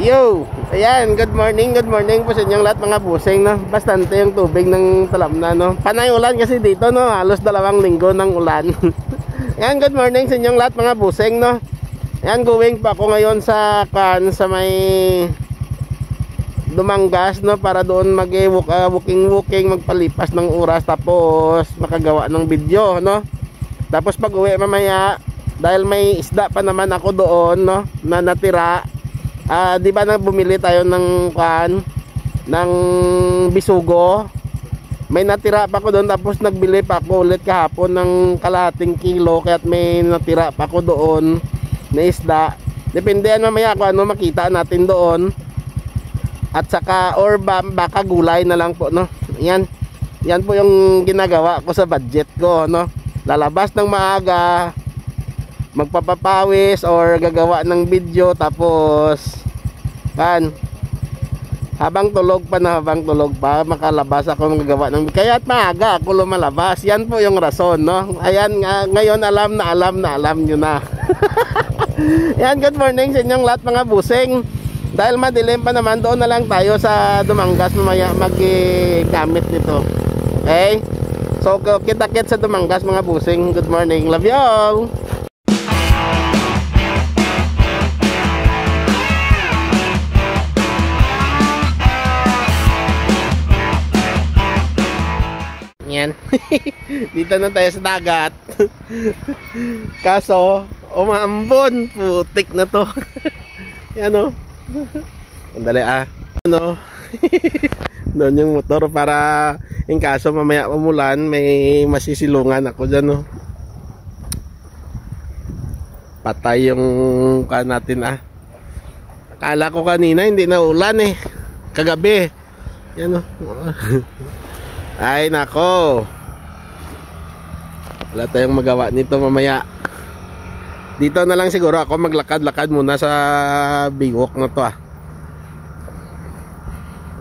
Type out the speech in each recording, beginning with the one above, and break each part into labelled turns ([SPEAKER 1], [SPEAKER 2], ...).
[SPEAKER 1] Yo! Ayan, good morning po sa inyong lahat mga busing, no? Bastante yung tubig ng Talamnan, no? Panay ulan kasi dito, no? Halos 2 linggo ng ulan. Ayan, good morning sa inyong lahat mga busing, no? Ayan, going pa ako ngayon sa may Dumanggas, no? Para doon mag-walking, magpalipas ng oras, tapos makagawa ng video, no? Tapos pag uwi mamaya, dahil may isda pa naman ako doon, no? Na natira. Di ba na bumili tayo ng ng bisugo? May natira pa ako doon, tapos nagbili pa ako ulit kahapon ng kalahating kilo, kaya't may natira pa ako doon na isda. Depende yan mamaya kung ano makita natin doon. At saka or baka gulay na lang po, no? Yan po yung ginagawa ko sa budget ko, no? Lalabas ng maaga, magpapapawis or gagawa ng video, tapos habang tulog pa makalabas ako magagawa ng, kaya't maaga ako lumalabas. Yan po yung rason, no? Ayan nga, ngayon alam nyo na. Yan, good morning sa inyong lahat mga busing. Dahil madilim pa naman, doon na lang tayo sa Dumanggas mamaya mag-gamit nito. Okay? So kita-kit sa Dumanggas mga busing. Good morning, love you all. Yan. Dito na tayo sa dagat. Kaso umambon, putik na to. Yan, o. Andali ano. Doon yung motor para in kaso mamaya umulan, may masisilungan ako dyan, o. Patay yung natin, Akala ko kanina hindi na ulan, kagabi. Yan, o. Ay nako, wala tayong magawa nito mamaya. Dito na lang siguro ako maglakad-lakad muna sa biwok na to,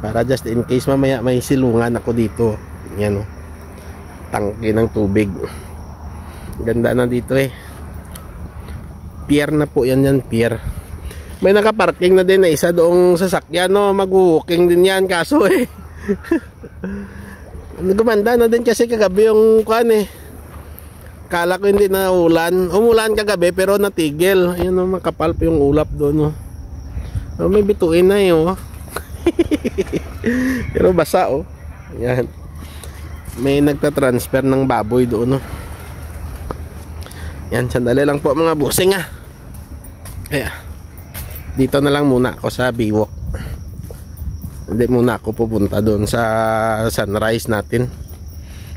[SPEAKER 1] para just in case mamaya may silungan ako dito. Yan, tangke ng tubig. Ganda na dito, pier na po yan, pier. May nakaparking na din na isa doong sasakyan, no? Mag-walking din yan, kaso gumanda na din kasi kagabi yung kala ko hindi na ulan. Umulan kagabi pero natigil. Ayun, makapal pa yung ulap doon, may bituin na pero basa, Ayan. May nagta-transfer ng baboy doon, Yan, sandali lang po mga busing, Ayan. Dito na lang muna ako sa biwok. Hindi muna ako pupunta doon sa sunrise natin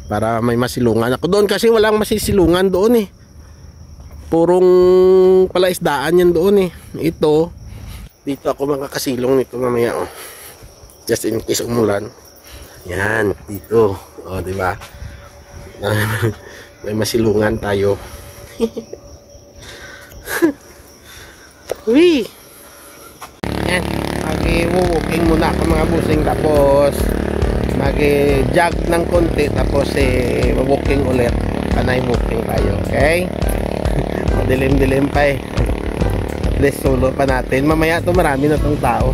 [SPEAKER 1] para may masilungan ako doon, kasi walang masisilungan doon, purong palaisdaan yan doon, Ito, dito ako makakasilong nito mamaya, just in case umulan. Yan, dito, diba? May masilungan tayo. Uy! Yan, mag-walking muna ako mga busing, tapos mag-jog ng konti, tapos walking ulit. Panay walking tayo, okay? Madilim-dilim pa, at least solo pa natin. Mamaya to marami na tong tao,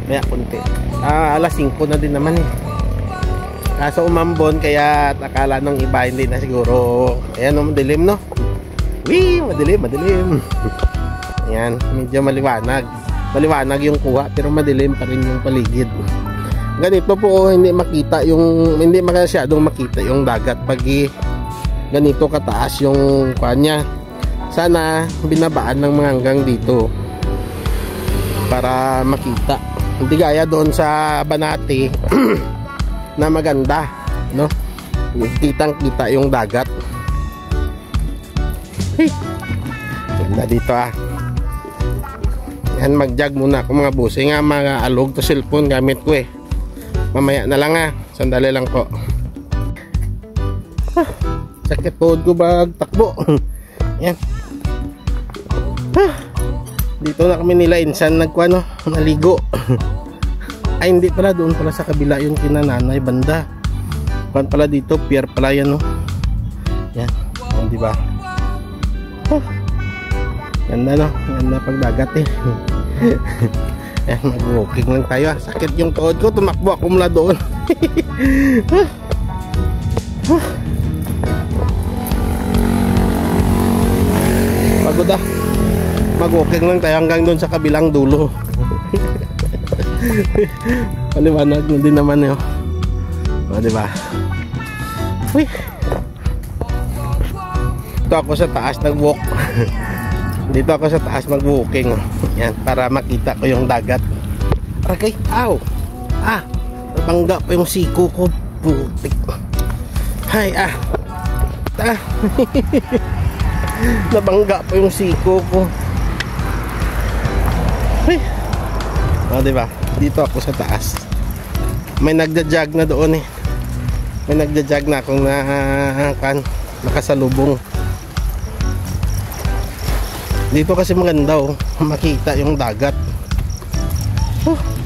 [SPEAKER 1] maya konti. Alas 5 na din naman, kaso umambon, kaya akala ng iba hindi na siguro. Ayan, madilim, no? Wee, madilim. Ayan, medyo maliwanag yung kuha, pero madilim pa rin yung paligid. Ganito po, hindi masyadong makita yung dagat pag ganito kataas yung kanya. Sana binabaan ng mga hanggang dito para makita. Hindi gaya doon sa Banati na maganda, no? Kitang-kita yung dagat. Ganda dito, Yan, mag-jog muna ako mga busing, mga alog to cellphone gamit ko, mamaya na lang, sandali lang po. Sakit tuhod ko bag takbo. Yan. Dito na kami nila insan naligo. Ay, hindi pala, doon pala sa kabila yung kinananay banda. Pala dito, pier pala yan, Yan, diba? Ganda, no? Ganda pagdagat, Ayan, mag-walking lang tayo. Sakit yung tuhod ko, tumakbo ako mula doon. Pagod ah. Mag-walking lang tayo hanggang doon sa kabilang dulo. Paliwanag na din naman yun. O, diba? Uy. Dito ako sa taas nag-walk. Dito ako sa taas mag-walking. Yan, para makita ko yung dagat. Okay, ow. Ah, nabangga pa yung siko ko. Putik. Hay, nabangga pa yung siko ko. Uy. O, diba? Dito ako sa taas. May nagja-jog na doon eh. May nagja-jog na akong nakasalubong. Dito kasi maganda oh, makita yung dagat.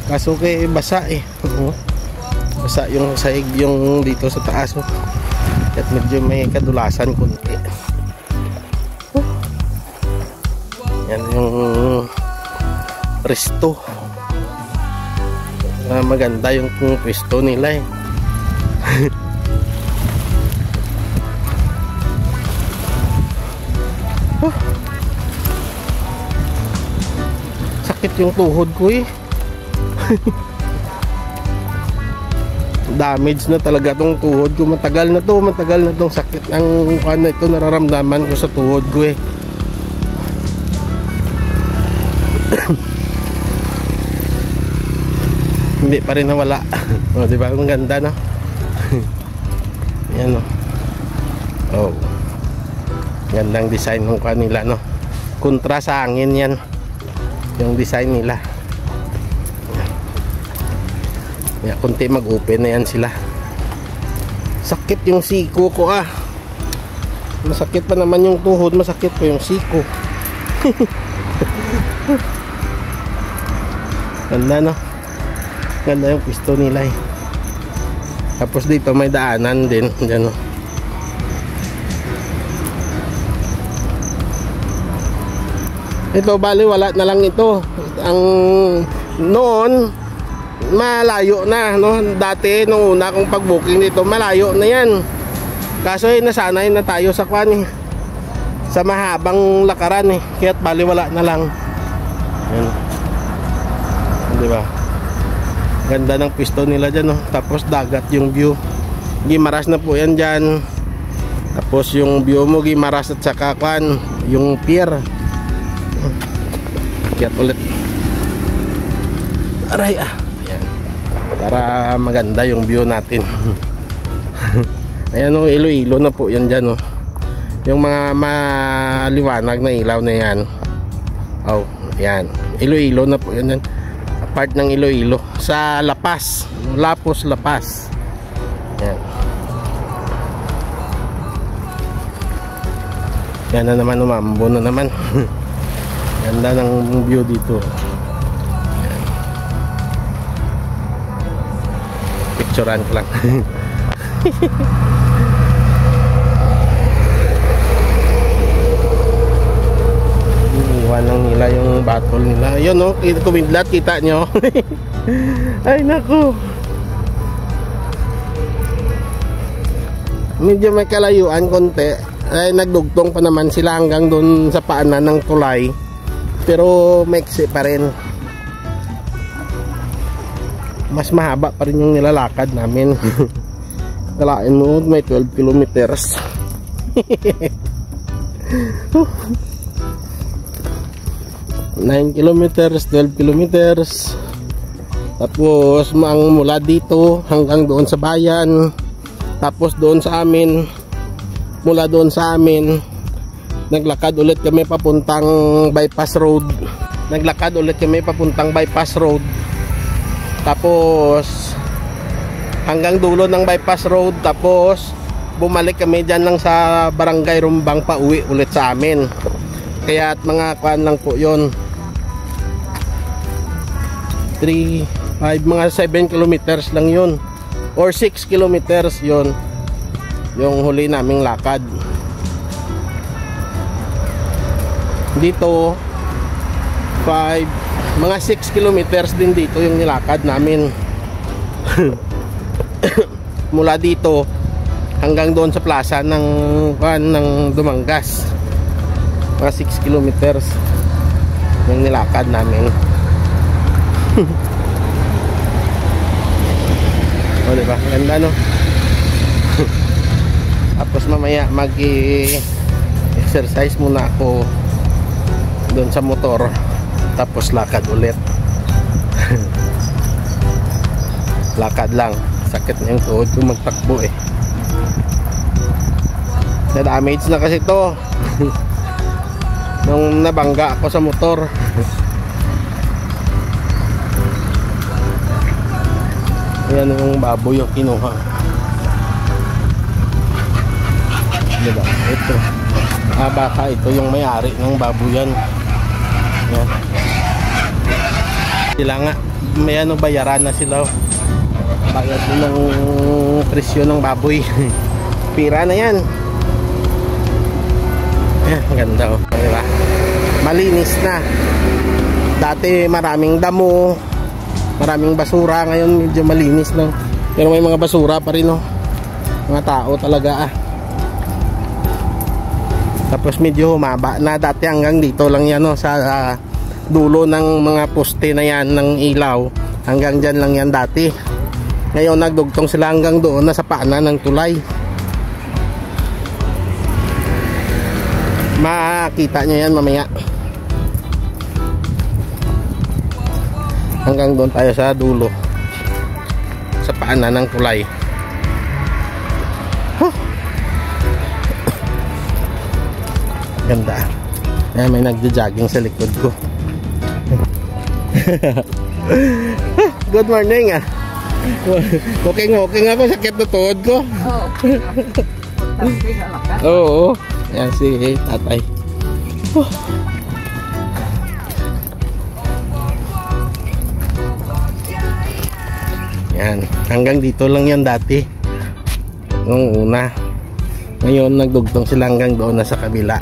[SPEAKER 1] Kaso kay basa eh. Basa yung saig yung dito sa taas oh. At medyo may kadulasan kunti. Yan yung resto. Maganda yung pwesto nila eh. Sakit yung tuhod ko eh. Damage na talaga tong tuhod ko. Matagal na tong sakit ang ano ito nararamdaman ko sa tuhod ko eh. Hindi pa rin nawala. O, diba? Ang ganda no? Yan no. Oh. Gandang design ng kanila no. Kontra sa hangin yan. Yung design nila. Yan, kunti mag-open na yan sila. Sakit yung siko ko ah. Masakit pa naman yung tuhod, masakit pa yung siko. Ganda no. Ganda yung pisto nila eh. Tapos dito may daanan din. Diyan no. Ito bali wala na lang ito. Ang noon malayo na no. Dati nung una kong pag-booking dito malayo na yan. Kaso eh nasanay na tayo sa kwan eh. Sa mahabang lakaran eh. Kaya't bali wala na lang. Yan. Di ba? Ganda ng pisto nila dyan no. Tapos dagat yung view. Gimaras na po yan dyan. Tapos yung view mo Gimaras at saka kwan yung pier. Kiat ulit. Aray ah. Ayan. Para maganda yung view natin. Ayan o, Iloilo na po yan dyan o. Yung mga maliwanag na ilaw na yan. Oh, yan. Iloilo na po yan. Part ng Iloilo. Sa Lapas. Lapos, Lapas. Yan. Yan na naman, umambo na naman. Ganda ng view dito. Ayan. Picturean ko lang. Iwan lang nila yung battle nila. Yun no, kumidlat, kita nyo. Ay naku. Medyo may kalayuan konti. Ay nagdugtong pa naman sila hanggang doon sa paanan ng tulay. Pero maiksi pa rin. Mas mahaba pa rin yung nilalakad namin. Kalain mo may 12 kilometers. 9 kilometers, 12 kilometers. Tapos ang mula dito hanggang doon sa bayan. Tapos doon sa amin. Mula doon sa amin naglakad ulit kami papuntang bypass road. Tapos hanggang dulo ng bypass road. Tapos bumalik kami dyan lang sa barangay Rumbang pa uwi ulit sa amin. Kaya at mga kuan lang po yun. 3, 5, mga 7 kilometers lang yun. Or 6 kilometers yun. Yung huli naming lakad. Dito 5 Mga 6 kilometers din dito yung nilakad namin. Mula dito hanggang doon sa plaza ng Dumangas. Mga 6 kilometers yung nilakad namin. O diba? Ganda no? Tapos mamaya mag-exercise muna ako doon sa motor. Tapos lakad ulit. Lakad lang. Sakit na yung tuhod ko magtakbo eh. Na-damage na kasi to nung nabangga ako sa motor. Ayan yung baboy yung kinuha. Diba? Ito. Baka ito yung may-ari ng baboyan. Ayan. Sila nga, may bayaran na sila. Bayad din ng presyo ng baboy. Pira na yan. Ayan, ganda oh. Diba? Malinis na. Dati maraming damo, maraming basura. Ngayon medyo malinis na. Pero may mga basura pa rin oh. Mga tao talaga ah. Tapos medyo humaba na. Dati hanggang dito lang yan oh, sa dulo ng mga poste na yan ng ilaw. Hanggang dyan lang yan dati. Ngayon nagdugtong sila hanggang doon na sa paanan ng tulay. Makita nyo yan mamaya. Hanggang doon tayo sa dulo, sa paanan ng tulay. Ganda. Ayan, may nagja-jogging sa likod ko. Good morning ah. Walking ako, sakit na tuhod ko. Oo. Ayan si tatay. Yan, hanggang dito lang yan dati nung una. Ngayon nagdugtong sila hanggang doon na sa kabila.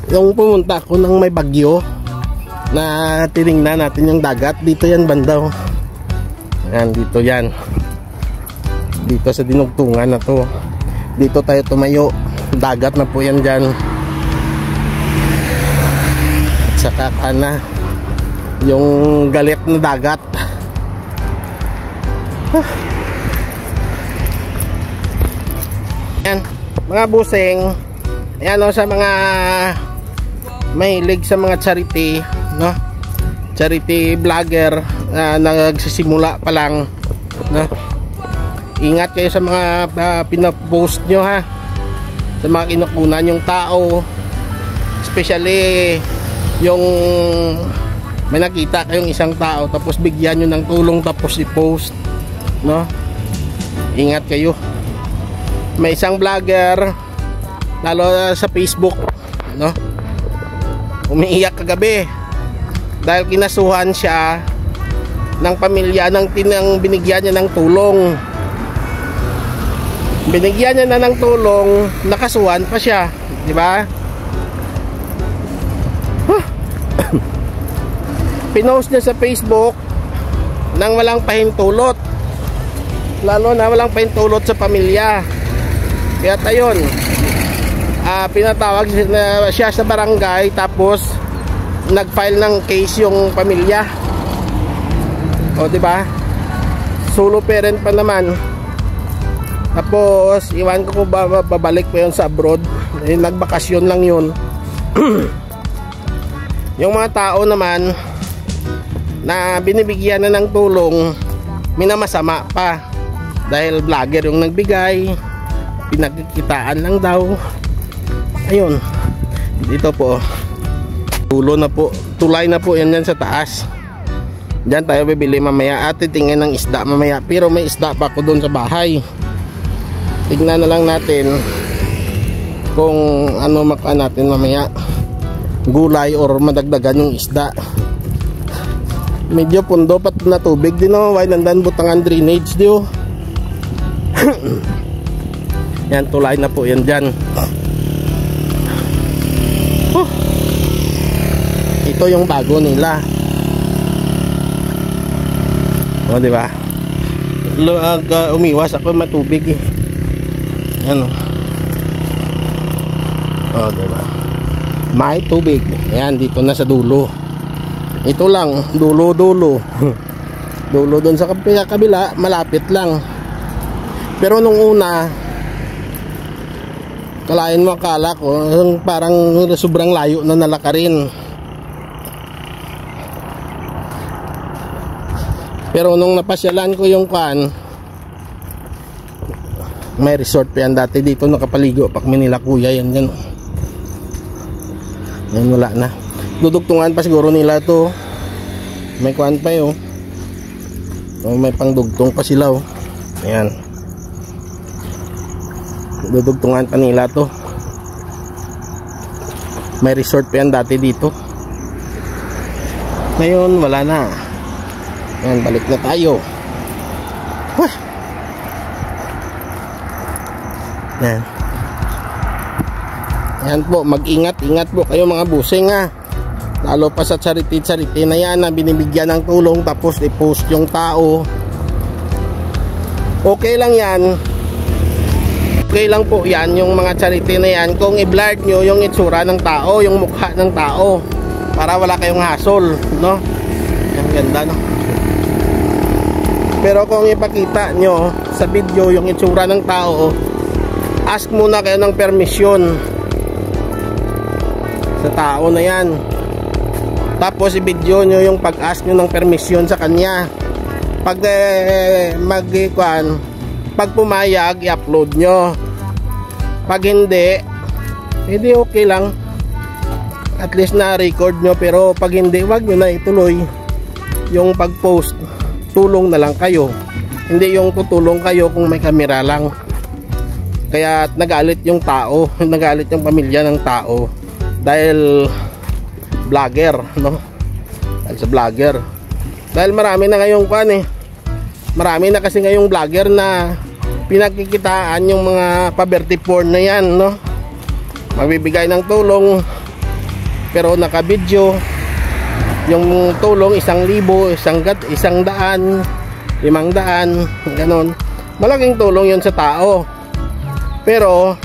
[SPEAKER 1] Yung pumunta ako ng may bagyo na tinignan natin yung dagat, dito yan bandaw. Yan, dito yan. Dito sa dinugtungan na to. Dito tayo tumayo. Dagat na po yan dyan. At saka kana yung galit na dagat. Yan, mga busing. Ayan o, sa mga mahilig sa mga charity, no? Charity vlogger na nagsisimula pa lang, no? Ingat kayo sa mga pinapost nyo ha, sa mga kinukunan yung tao, especially yung may nakita kayong isang tao tapos bigyan nyo ng tulong tapos i-post, no? Ingat kayo. May isang vlogger, lalo sa Facebook, no? Umiiyak kagabi dahil kinasuhan siya ng pamilya ng binigyan niya ng tulong. Binigyan niya na ng tulong, nakasuhan pa siya, di ba? Pinost niya sa Facebook nang walang pahintulot, lalo na walang pahintulot sa pamilya. Kaya tayon, pinatawag siya sa barangay, tapos nag-file ng case yung pamilya. O di ba? Solo parent pa naman. Tapos iwan ko babalik pa yun sa abroad. Nagbakasyon lang yun. Yung mga tao naman na binibigyan na ng tulong, minamasama pa dahil vlogger yung nagbigay, pinagkikitaan lang daw. Ayun, dito po tulo na po, tulay na po yan sa taas. Diyan tayo bibili mamaya at titingin ng isda mamaya. Pero may isda pa ako doon sa bahay. Tignan na lang natin kung ano makuha natin mamaya, gulay or madagdagan yung isda. Medyo pundo pat na tubig din oh, why nandan butangan drainage di oh. Yan, tulay na po yan dyan. Ito yung bago nila. O, di ba? Umiwas ako matubig eh. Ano? O, di ba? May tubig. Ayan, dito na sa dulo. Ito lang, dulo. Dulo doon sa kabila, malapit lang. Pero nung una, kalain mo, akala ko parang sobrang layo na nalakarin. Pero nung napasyalan ko yung may resort pa yan dati dito, nakapaligo pa kami nila kuya, yan yan. Yan, wala na. Dudugtungan pa siguro nila to. May kuan pa yun. May pangdugtong pa sila oh. Ayan. Dudugtungan pa nila to. May resort pa yan dati dito. Ngayon wala na. Ayan, balik na tayo. Wah. Ayan. Ayan po, mag-ingat-ingat po kayo mga busing ha. Lalo pa sa charity na yan na binibigyan ng tulong tapos i-post yung tao. Okay lang yan. Okay lang po yan yung mga charity na yan kung i-blur nyo yung itsura ng tao, yung mukha ng tao, para wala kayong hassle, no? Ang ganda, no? Pero kung ipakita nyo sa video yung itsura ng tao, ask muna kayo ng permission sa tao na yan. Tapos i-video nyo yung pag-ask nyo ng permission sa kanya. Pag pag pumayag, i-upload nyo. Pag hindi okay lang. At least na-record nyo. Pero pag hindi, wag nyo na ituloy yung pag-post. Tulong na lang kayo. Hindi yung tutulong kayo kung may kamera lang. Kaya nagalit yung tao, nagalit yung pamilya ng tao dahil vlogger, no? Dahil sa vlogger. Dahil marami na ngayong marami na kasi ngayong vlogger na pinagkikitaan yung mga poverty porn na yan, no? Magbibigay ng tulong pero naka-video yung tulong 1,000, 100, 500, ganon. Malaking tulong yun sa tao. Pero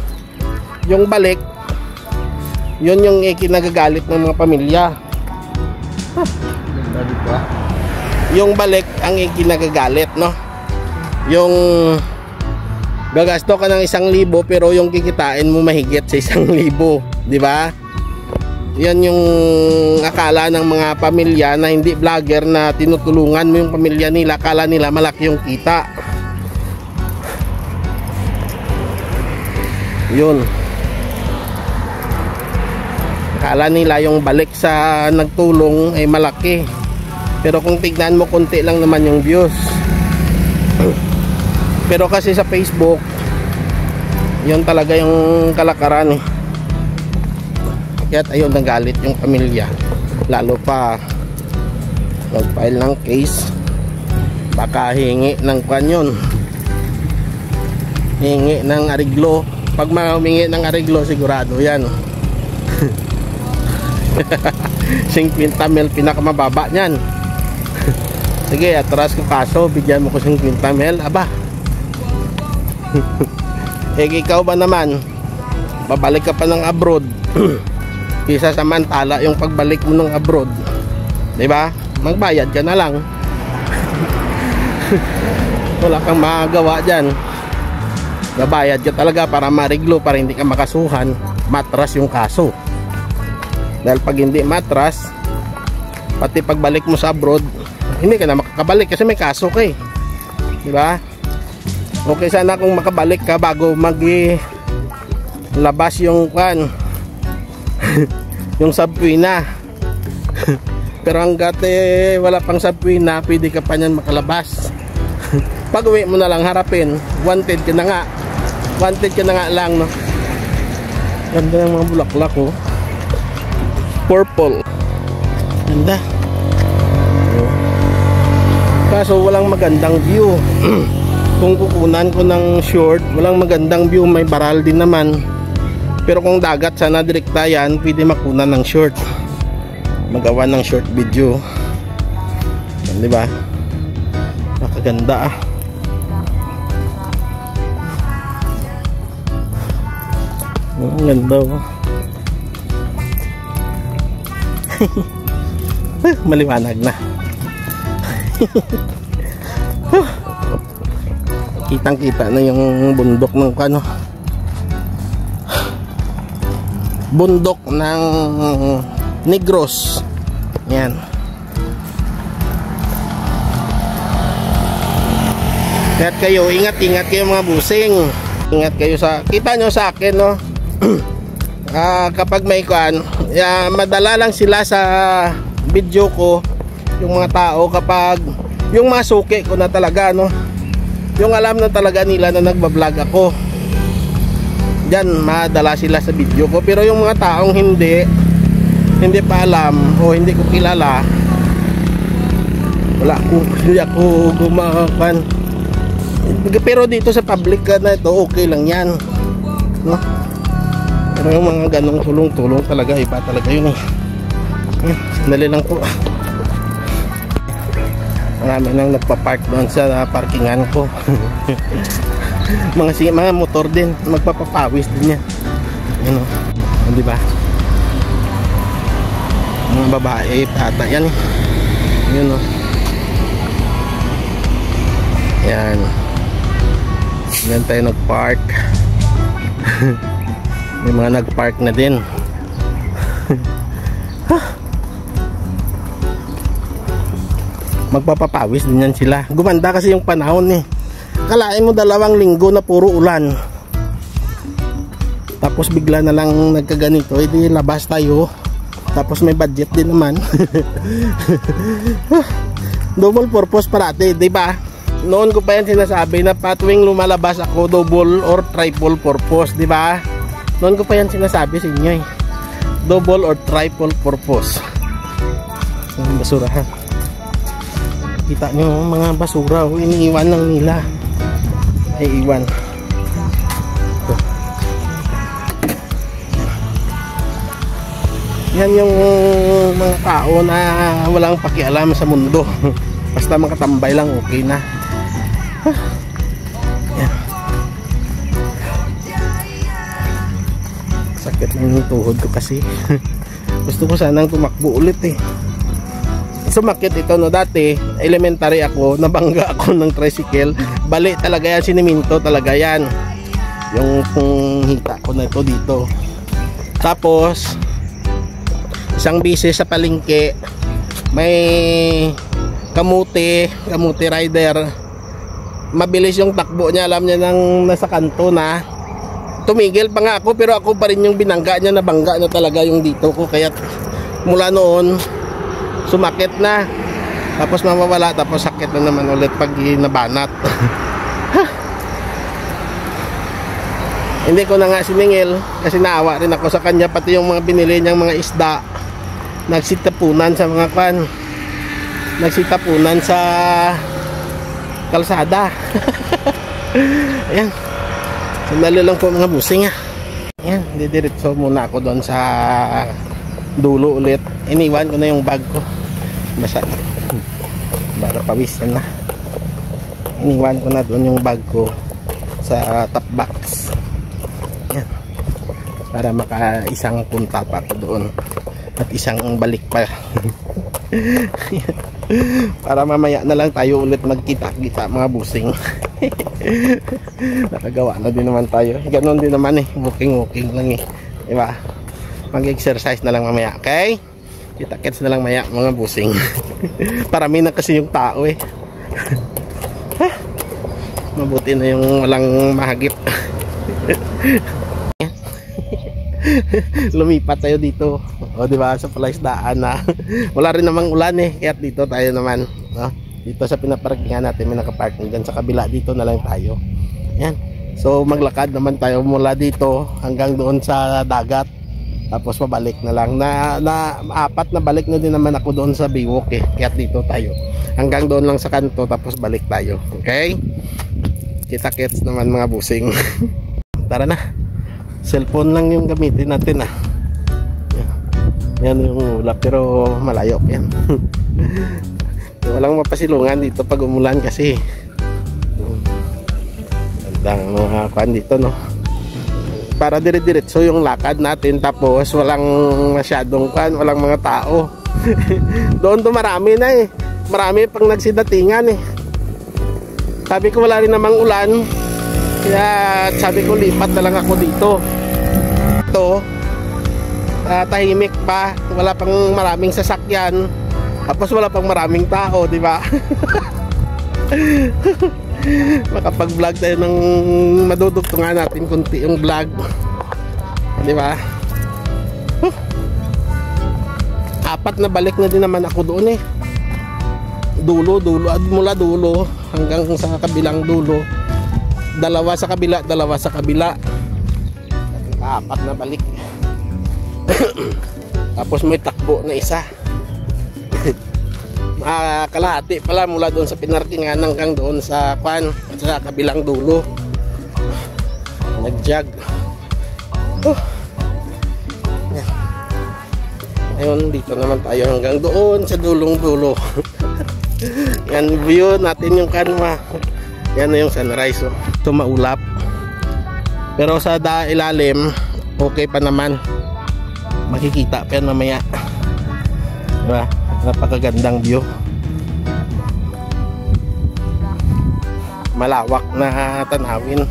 [SPEAKER 1] yung balik, yun yung ikinagagalit ng mga pamilya. Yung balik ang ikinagagalit, no? Yung gagasto ka ng 1,000 pero yung kikitain mo mahigit sa 1,000, di ba? Yan yung akala ng mga pamilya na hindi vlogger na tinutulungan mo yung pamilya nila, akala nila malaki yung kita. Yun. Akala nila yung balik sa nagtulong ay malaki. Pero kung tignan mo, konti lang naman yung views. Pero kasi sa Facebook, yun talaga yung kalakaran eh. Kaya't ayun, nagalit yung pamilya. Lalo pa nag-file ng case. Baka hingi ng kanyon, hingi ng ariglo. Pag humingi ng ariglo, sigurado yan. 50,000 pinakamababa niyan. Sige, atras ko kaso, bigyan mo ko 50,000. Aba. Ikaw ba naman, babalik ka pa ng abroad. Kisa samantala yung pagbalik mo ng abroad, diba? Magbayad ka na lang. Wala kang magagawa dyan. Babayad ka talaga para mariglo, para hindi ka makasuhan. Matras yung kaso. Dahil pag hindi matras, pati pagbalik mo sa abroad, hindi ka na makakabalik kasi may kaso ka eh. Diba? Okay sana kung makabalik ka bago labas yung yung subway na. Pero hanggat wala pang subway na, pwede ka pa nyan makalabas. Pag uwi mo na lang, harapin, wanted ka na nga. Wanted ka na nga lang, no? Ganda ng mga bulaklak, oh. Purple. Ganda. Kaso walang magandang view. Kung kukunan ko ng short, walang magandang view, may baral din naman. Pero kung dagat sana direkta yan, pwede makunan ng short. Magawa ng short video. Yan, diba? Nakaganda ah. Ang ganda oh. Maliwanag na. Kitang kita na yung bundok ng ano, bundok ng Negros. Yan. Ingat kayo, ingat kayo mga busing. Ingat kayo sa, kita nyo sa akin no. Kapag may kuan, madala lang sila sa video ko yung mga tao kapag yung mga suki ko na talaga no. Yung alam na talaga nila na nagbablog ako. Diyan madala sila sa video ko, pero yung mga taong hindi pa alam o hindi ko kilala, hindi ako gumakan. Pero dito sa public na ito, okay lang yan no? Pero yung mga ganong tulong-tulong talaga, iba talaga yun eh. Sandali lang po. Marami nang nagpa-park doon sa parkingan ko. mga motor din, magpapapawis din yan. Ano, di ba? Mga babae, pata yan eh. Yun oh. Yan. Yan tayo nag-park. May mga nag-park na din. Magpapapawis din yan sila. Gumanda kasi yung panahon eh. Kalain mo 2 linggo na puro ulan, tapos bigla na lang nagkaganito, edi labas tayo. Tapos may budget din naman. Double purpose parati, di ba? Noon ko pa yan sinasabi na patuwing lumalabas ako, double or triple purpose, di ba? Noon ko pa yan sinasabi sa inyo eh. Double or triple purpose. Ang basura ha. Kita nyo mga basura, iniiwan lang nila. Ay iwan. Ito. Yan yung mga tao na walang pakialam sa mundo. Basta makatambay lang, okay na. Yan. Sakit na yung tuhod ko kasi. Gusto ko sanang tumakbo ulit eh. Sumakit ito no, dati elementary ako, nabangga ako ng tricycle. Bali talaga yan, siniminto talaga yan yung hita ko na ito dito. Tapos isang bisis sa palengke, may kamuti rider, mabilis yung takbo niya, alam niya nang nasa kanto na. Tumigil pa nga ako, pero ako pa rin yung binangga niya, nabangga na talaga yung dito ko. Kaya mula noon sumakit na, tapos mawawala, tapos sakit na naman ulit pag nabanat. Hindi ko na nga siningil kasi naawa rin ako sa kanya, pati yung mga binili niyang mga isda, nagsitapunan sa mga kwan, nagsitapunan sa kalsada. Ayan, sandali lang po mga busing ha. Ayan, didiretso muna ako doon sa dulo ulit. Iniwan ko na yung bag ko, basa para pawisan na. Iniwan ko na doon yung bag ko sa top box. Yan. Para maka-isang punta pa ako doon at isang balik pa. Para mamaya na lang tayo ulit magkita-kita mga busing. Nakagawa na din naman tayo. Ganon din naman eh, walking lang eh, diba? Mag-exercise na lang mamaya, okay? Kita-kits na lang maya mga busing. Parami na kasi yung tao eh. Mabuti na yung walang mahagip. Lumipat tayo dito, o diba, sa palaisdaan na wala rin namang ulan eh, kaya dito tayo naman, no? Dito sa pinaparkingan natin, may nakaparking dyan sa kabila, dito na lang tayo. Yan. So maglakad naman tayo mula dito hanggang doon sa dagat. Tapos pabalik na lang, na 4 na balik na din naman ako doon sa Biwok eh. Kaya dito tayo hanggang doon lang sa kanto, tapos balik tayo, okay? Kita-kits naman mga busing. Tara na, cellphone lang yung gamitin natin ah. Yan yung ulap, pero malayo yan. Walang mapasilungan dito pag umulan kasi. Gandang mga kwan dito, no? Para dire-diretso yung lakad natin, tapos walang masyadong kwan, walang mga tao. Doon to marami na eh. Marami pang nagsidatingan eh. Sabi ko wala rin namang ulan, kaya sabi ko lipat na lang ako dito. Ito, tahimik pa, wala pang maraming sasakyan, tapos wala pang maraming tao, di ba? Makapag-vlog tayo ng madudugtungan natin kunti yung vlog, di ba? Apat na balik na din naman ako doon eh. Dulo, mula dulo hanggang sa kabilang dulo. Dalawa sa kabila, dalawa sa kabila. Apat na balik. Tapos may takbo na isa. Kalahati pala mula doon sa pinarkingan hanggang doon sa kwan, sa kabilang dulo. Nag-jog. Ayun, dito naman tayo hanggang doon sa dulong dulo. Yan view natin yung kanwa. Yan na yung sunrise. Ito maulap. Pero sa ilalim, okay pa naman. Makikita pa yan mamaya. Diba? Napakagandang view. Malawak na tanawin.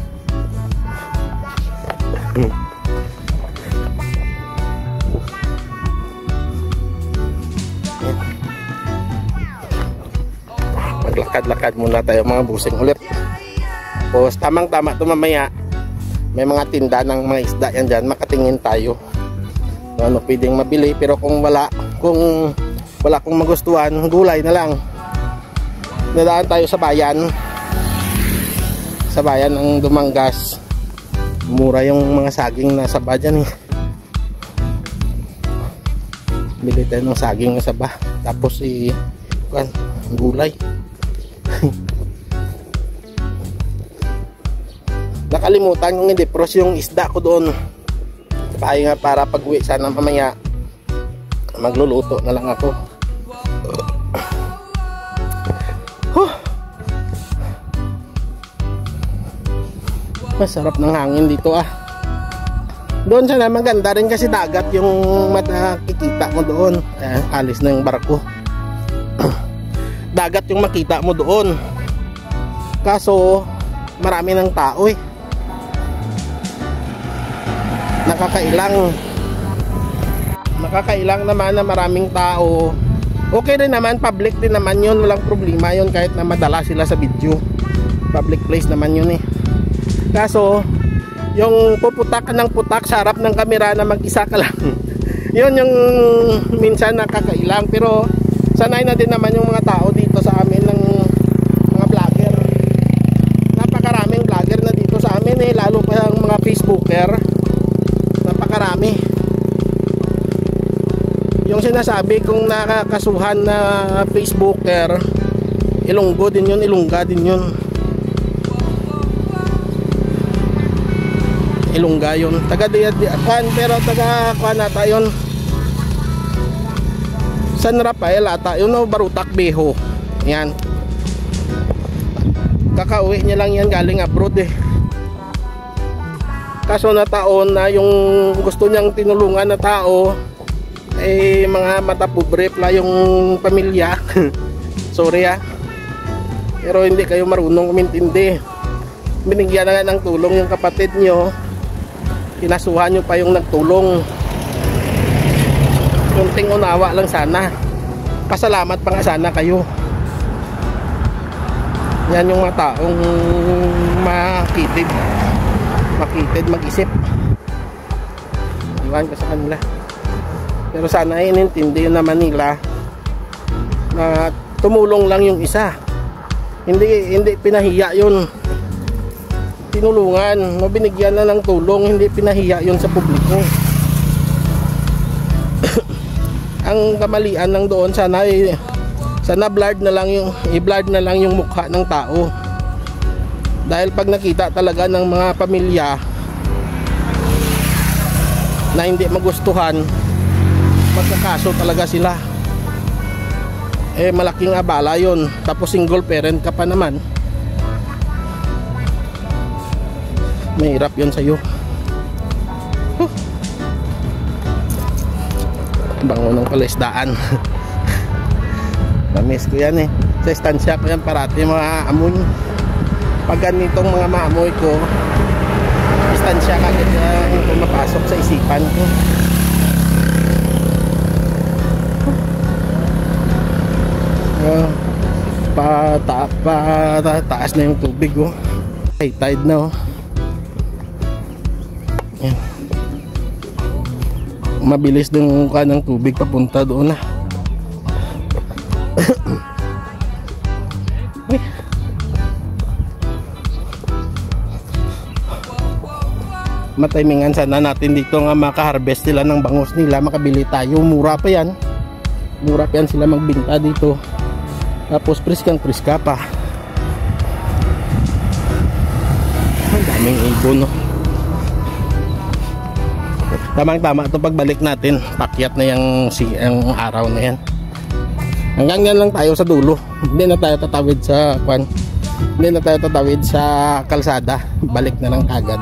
[SPEAKER 1] Maglakad-lakad muna tayo mga busing ulit. Tapos tamang-tama ito mamaya. May mga tinda ng mga isda yan dyan. Makatingin tayo. Ano pwedeng mabili, pero kung wala kong magustuhan, gulay na lang. Nadaan tayo sa bayan ng Dumangas. Mura yung mga saging na saba dyan eh. Bili tayo ng saging na saba, tapos gulay. Nakalimutan yung i-defrost yung isda ko doon. Kaya nga para pag uwi sana mamaya magluluto na lang ako. Masarap ng hangin dito ah. Doon sana maganda rin kasi dagat yung makikita mo doon. Alis na yung barko. Dagat yung makita mo doon. Kaso marami ng tao eh. Nakakailang naman na maraming tao. Okay rin naman, public din naman yun, walang problema yun kahit na madala sila sa video. Public place naman yun eh. Kaso yung puputak ng putak sa harap ng kamera na mag-isa ka lang, yun yung minsan nakakailang. Pero sanay na din naman yung mga tao dito sa amin ng mga vlogger. Napakaraming vlogger na dito sa amin eh, lalo pa yung mga Facebooker. Napakarami. Yung sinasabi kong nakakasuhan na Facebooker, Ilonggo din yun, Ilongga din yun. Ilongga yun. Taga Diakuan, pero taga Kuan ata yun. San Rafael ata yun, no? Barutak Beho. Yan. Kakauwi niya lang yan galing abroad eh. Kaso na taon na yung gusto niyang tinulungan na tao eh mga matapobre pala yung pamilya. Sorry ah. Pero hindi kayo marunong umintindi. Binigyan na nga ng tulong yung kapatid nyo. Kinasuhan nyo pa yung nagtulong. Kunting unawa lang sana. Pasalamat pa nga sana kayo. Yan yung mga taong makitid, mag-isip. Iwan ko sa kanila. Pero sana inintindi naman nila na tumulong lang yung isa. Hindi pinahiya yun. Tinulungan, binigyan na ng tulong, hindi pinahiya yun sa publiko. Ang kamalian lang doon, sana blurred na lang yung mukha ng tao. Dahil pag nakita talaga ng mga pamilya na hindi magustuhan, magkakaso talaga sila. eh malaking abala yon. Tapos single parent ka pa naman, mahirap yun sa'yo. Bango ng palaisdaan. Namiss ko yan eh. Sa estansya ko yan parati mga amoy. Pag ganitong mga maamoy ko, estansya kagad yung pumapasok sa isipan ko. Taas na yung tubig oh. High tide na oh. Yan. Mabilis din ng tubig papunta doon na. Matimingan sana natin dito nga makaharvest sila ng bangus nila, makabili tayo. Mura pa yan. Mura pa yan sila magbinta dito. Tapos priskang priska pa. Ang daming ibon no. Tamang tama ito pagbalik natin. Pakyat na yung araw na yan. Hanggang yan lang tayo sa dulo. Hindi na tayo tatawid sa kwan. Hindi na tayo tatawid sa kalsada. Balik na lang agad.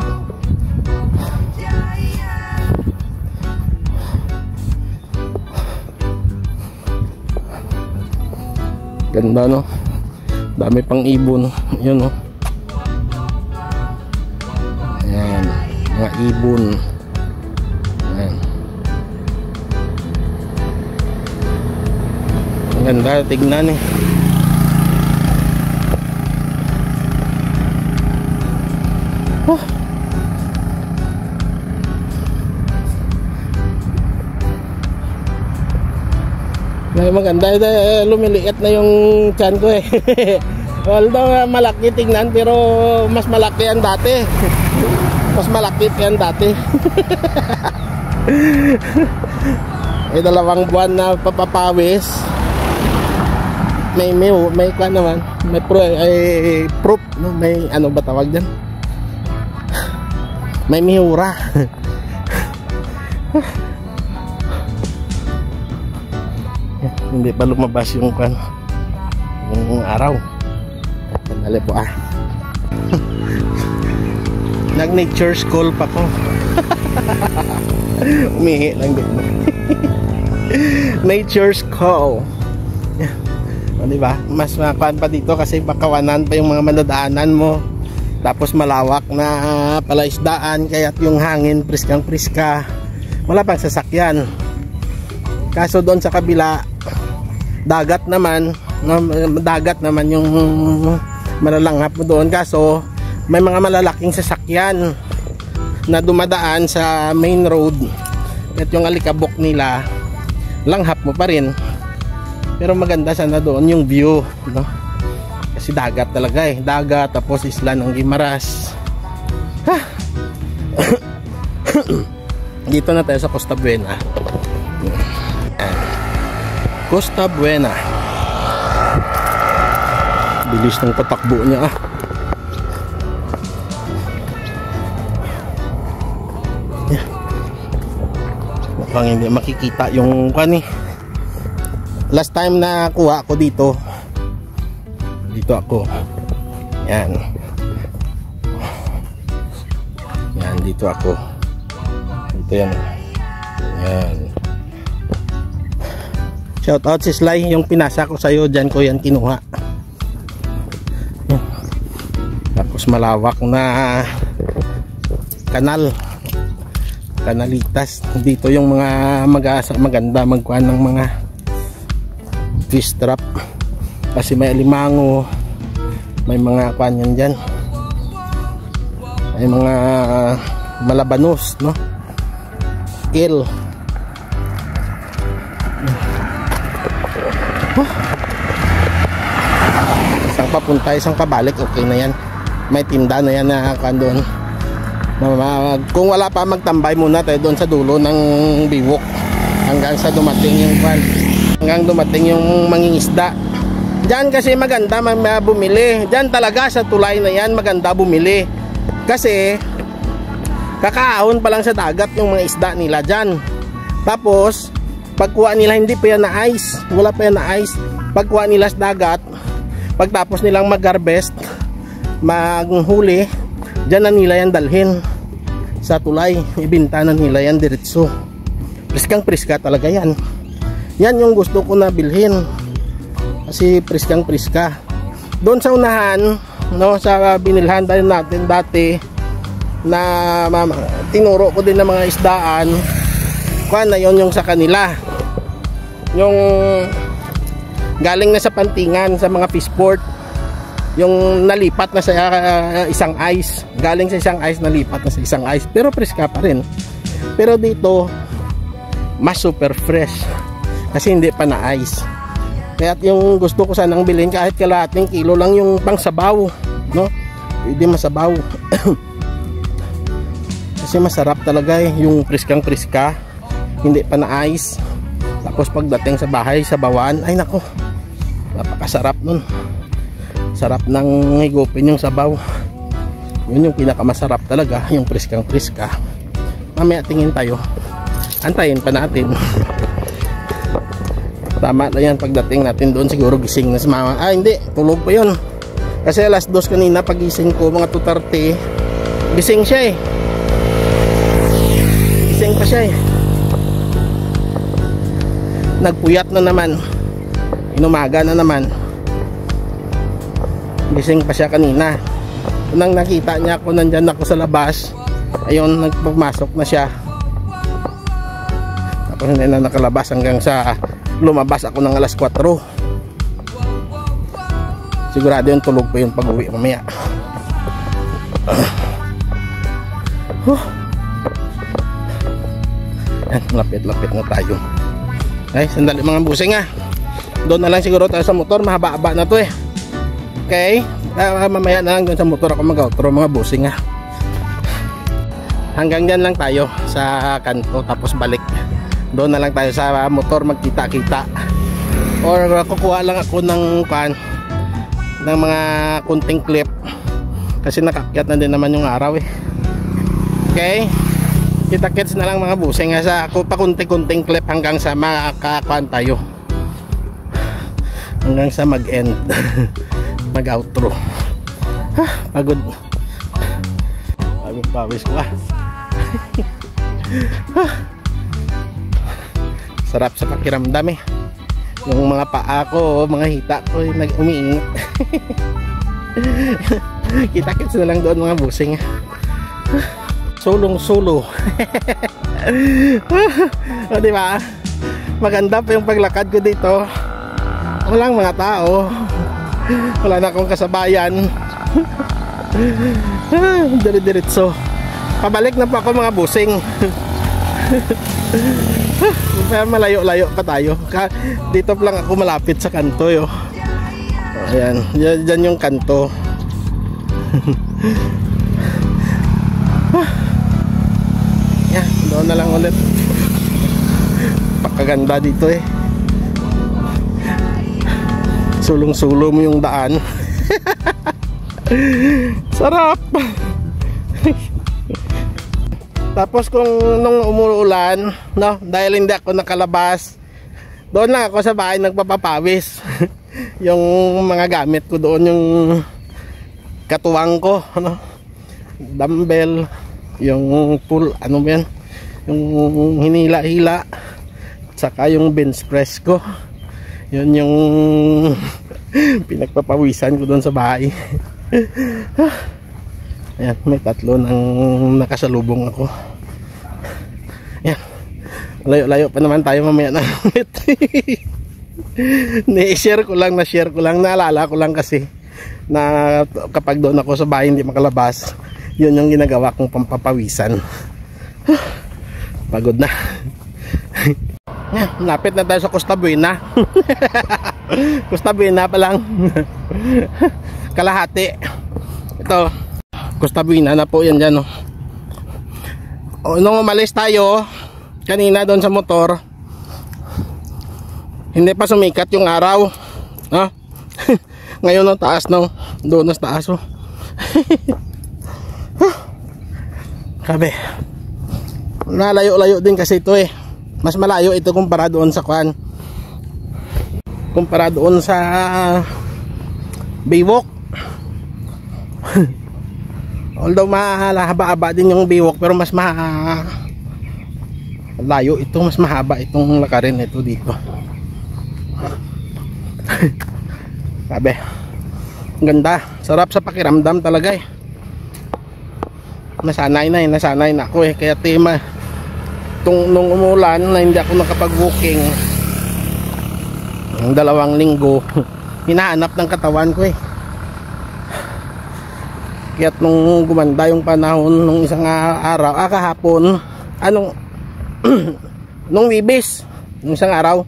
[SPEAKER 1] Ganda no. Dami pang ibon. Yun no. Ayan. Mga ibon. Ayan. Ang ganda tignan eh. Oh. Maganda lumiliit na yung tiyan ko eh. Although malaki tingnan pero mas malaki yan dati. Mas malaki yan dati. Ay 2 buwan na papapawis. May kwan naman. May proof no? May ano ba tawag dyan? May mihura. Hindi pa lumabas yung kan yung araw. Sandali po nag nature school pa ko. Umihi lang din. Nature school. O, diba? Mas makuan pa dito kasi bakawanan pa yung mga manadaanan mo. Tapos malawak na palaisdaan kaya't yung hangin priskang priska. Wala pang sasakyan. Kaso doon sa kabila dagat naman yung malalanghap mo doon. Kaso may mga malalaking sasakyan na dumadaan sa main road at yung alikabok nila langhap mo pa rin. Pero maganda sana doon yung view no? Kasi dagat talaga eh. Dagat tapos isla ng Guimaras. Dito na tayo sa Costa Buena. Costa Buena. Bilis ng patakbo niya Mukhang hindi makikita yung kani. Last time na kuha ako dito ako. Yan. Yan dito ako. Dito yan. Yan. Shout out si Sly, yung pinasa ko sa'yo, dyan ko yan kinuha. Tapos malawak na kanalitas. Dito yung mga maganda magkuhan ng mga fish trap. Kasi may alimango, may mga kuhan yan dyan. May mga malabanos, no? Eel. Isang papunta, isang pabalik, okay na yan. May tinda na yan na doon. Kung wala pa, magtambay muna tayo doon sa dulo ng biwok hanggang sa dumating yung hanggang dumating yung mangingisda. Diyan kasi maganda bumili. Diyan talaga sa tulay na yan maganda bumili. Kasi kakaahon pa lang sa dagat yung mga isda nila dyan. Tapos Pagkuha nila hindi pa yan na ice, wala pa yan na ice. Pagkuha nila sa dagat, pagtapos nilang mag-harvest, maghuli, dyan na nila yan dalhin sa tulay, ibinta na nila yan diretso. Priskang priska talaga yan. Yan yung gusto ko na bilhin, kasi priskang priska. Doon sa unahan, no, sa binilhan tayo natin dati na tinuro ko din ng mga isdaan, kuha na yon yung sa kanila, yung galing na sa Pantingan sa mga fishport, yung nalipat na sa isang ice, galing sa isang ice nalipat na sa isang ice, pero preska pa rin. Pero dito mas super fresh kasi hindi pa na ice. Kaya yung gusto ko sanang bilhin, kahit kalahating kilo lang yung pang sabaw, no, hindi masabaw. Kasi masarap talaga yung preskang preska, hindi pa na ice. Tapos pagdating sa bahay, sabawan, ay nako, napakasarap nun. Sarap ng higupin yung sabaw. Yun yung pinakamasarap talaga, yung preskang preska. Mamaya tingin tayo, antayin pa natin. Tama na yan, pagdating natin doon siguro gising na si mama. Ah hindi, tulog pa yun. Kasi alas 2 kanina pagising ko, mga 2:30, gising siya eh. Gising pa siya eh. Nagpuyat na naman, inumaga na naman, gising pa siya kanina. Nang nakita niya ako, nandyan ako sa labas, ayun, nagpagmasok na siya. Tapos hindi na nakalabas hanggang sa lumabas ako ng alas 4. Sigurado yung tulog pa yung pag-uwi mamaya. Lapit-lapit na tayo. Ay, sandali mga busing ha. Doon na lang siguro tayo sa motor, mahaba-haba na to eh. Okay, mamaya na lang doon sa motor ako mag-outro mga busing ha. Hanggang dyan lang tayo sa kanto, tapos balik. Doon na lang tayo sa motor, magkita-kita. Or kukuha lang ako ng mga kunting clip, kasi nakakyat na din naman yung araw eh. Okay, kita-kits na lang mga busing ha, sa ako pa kunting clip hanggang sa makakakuan tayo, hanggang sa mag-end. Mag-outro. Pagod. Pawis ko ah. Sarap sa pakiramdam eh. Yung mga paa ko, mga hita ko nag-umiinit. Kita-kits na lang doon mga busing. Sulong-sulo. O diba? Maganda pa yung paglakad ko dito. Walang mga tao. Wala na akong kasabayan. Dire-diretso. Pabalik na po ako mga busing. Pero malayo-layo pa tayo. Dito pa lang ako malapit sa kanto yo. Ayan, dyan yung kanto. Yan, doon na lang ulit. Pakaganda dito eh. Sulong-sulo mo yung daan. Sarap. Tapos kung nung umuulan, no, dahil hindi ako nakalabas, doon lang ako sa bahay nagpapapawis. Yung mga gamit ko doon, yung katuwang ko, ano, dumbbell, yung pull, ano ba yan, yung hinila-hila, saka yung bench press ko. Yun yung pinagpapawisan ko doon sa bahay. Ayan, may tatlo nang nakasalubong ako. Ayan, layo-layo pa naman tayo mamaya na. Na-share ko lang, naalala ko lang kasi na kapag doon ako sa bahay hindi makalabas, yun yung ginagawa kong pampapawisan. Pagod na. Lapit na tayo sa Costa Buena. Costa Buena pa lang. Kalahati. Ito, Costa Buena na po yan dyan, oh. Nung umalis tayo kanina doon sa motor, hindi pa sumikat yung araw, oh. Ngayon ang taas, no? Doon na taas, oh. Grabe. Nalayo-layo din kasi ito eh. Mas malayo ito kumpara doon sa kwan. Kumpara doon sa Baywalk. Although mahaba-haba din yung Baywalk, pero mas layo ito, mas mahaba itong lakarin ito dito. Sabi, ganda, sarap sa pakiramdam talaga eh. Nasanay na ako eh. Kaya tema nung umulan na hindi ako nakapag-walking ng 2 linggo, hinahanap ng katawan ko eh. Kaya nung gumanda yung panahon nung isang araw, kahapon, nung Wibis, nung isang araw,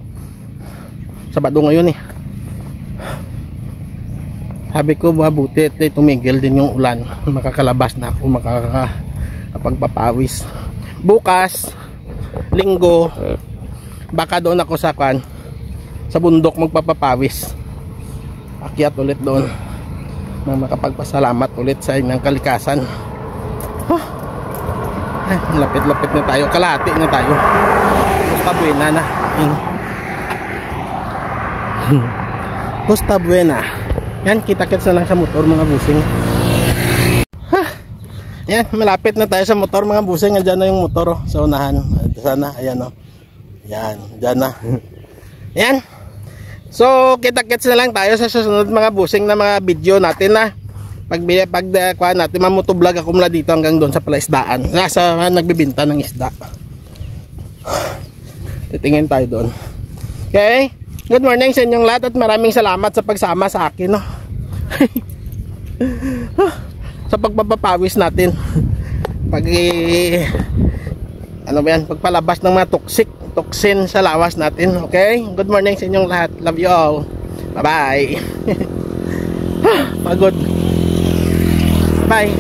[SPEAKER 1] Sabado ngayon eh, sabi ko mabuti tumigil din yung ulan, makakalabas na ako, makakapagpapawis. Bukas Linggo, baka doon ako sa bundok magpapapawis, akyat ulit doon na makapagpasalamat ulit sa inyong kalikasan. Ay, lapit-lapit na tayo, kalahati na tayo. Costa Buena na. Costa Buena. Yan, kita-kits na lang sa motor mga busing. Yan, malapit na tayo sa motor mga busing. Andyan na yung motor sa unahan. Sana, ayan o. Yan, dyan na. Yan. So, kita-kits na lang tayo sa susunod mga busing na mga video natin na kuha natin, mamotovlog ako mula dito hanggang doon sa palaisdaan. Nasa nagbibinta ng isda. Titingin tayo doon. Okay? Good morning sa inyong lahat at maraming salamat sa pagsama sa akin, no? Sa pagpapapawis natin. Pagpalabas ng mga toxin sa lawas natin. Okay? Good morning sa inyong lahat. Love you all. Bye-bye. Pagod. Bye.